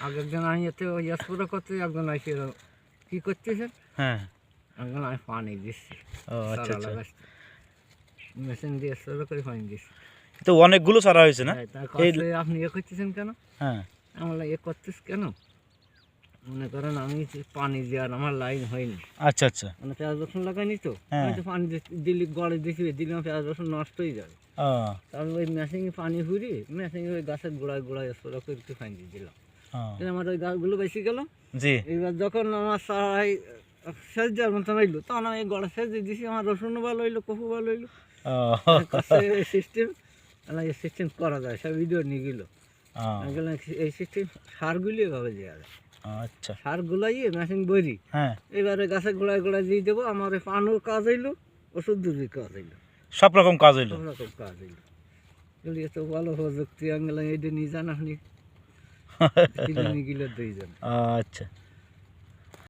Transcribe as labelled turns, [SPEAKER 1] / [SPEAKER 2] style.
[SPEAKER 1] আগে একজন আমি এতে ওই স্প্রে করতে একজন আসে কি করতেছেন,
[SPEAKER 2] হ্যাঁ।
[SPEAKER 1] একজন আমি পানি দিচ্ছি
[SPEAKER 2] ও আচ্ছা আচ্ছা।
[SPEAKER 1] মেশিন দিয়ে স্প্রে করে পানি দিচ্ছি।
[SPEAKER 2] তো অনেকগুলো চারা হয়েছে না?
[SPEAKER 1] তার
[SPEAKER 2] এই
[SPEAKER 1] কাছে আপনি করতেছেন কেন?
[SPEAKER 2] হ্যাঁ
[SPEAKER 1] আমার করতেছ কেন? মনে করেন আমি পানি দেওয়ার আমার লাইন হয়নি,
[SPEAKER 2] আচ্ছা আচ্ছা।
[SPEAKER 1] মানে পেঁয়াজ রসুন লাগাইনি তো,
[SPEAKER 2] হ্যাঁ।
[SPEAKER 1] আমি তো পানি দিলে গড়ে দিলাম পেঁয়াজ রসুন নষ্ট হয়ে যাবে।
[SPEAKER 2] ও
[SPEAKER 1] তারপর ওই মেশিনে পানি ঘুরি, মেশিনে ওই গাছের গোড়ায় গোড়ায় স্প্রে করে একটু পানি দিয়ে দিলাম, আমার ওই গাছগুলো বেশি গেল।
[SPEAKER 2] জি।
[SPEAKER 1] এবার যখন আমার চারাই সেচ দেওয়ার মতন হইলো, তখন আমি গড়া সেচ দিয়ে দিছি, আমার রসুনও ভালো হইলো, কফু ভালো হইলো। সিস্টেম এই সিস্টেম করা যায়, সব ভিডিও নিয়ে গেল। এই সিস্টেম সারগুলি এভাবে দেওয়া যায়।
[SPEAKER 2] আচ্ছা।
[SPEAKER 1] সার গুলাইয়ে মেশিন বইরি,
[SPEAKER 2] হ্যাঁ
[SPEAKER 1] এবারে গাছের গোড়ায় গোড়ায় দিয়ে দেবো। আমার পানোর কাজ হইলো, ওষুধ দুর্বির কাজ হইলো,
[SPEAKER 2] সব রকম কাজ হইলো।
[SPEAKER 1] সব রকম কাজ হইলো। এগুলি তো ভালো প্রযুক্তি, আঙ্গেলা এইটা নিয়ে যান আপনি, নিয়ে গেলে দুইজন।
[SPEAKER 2] আচ্ছা।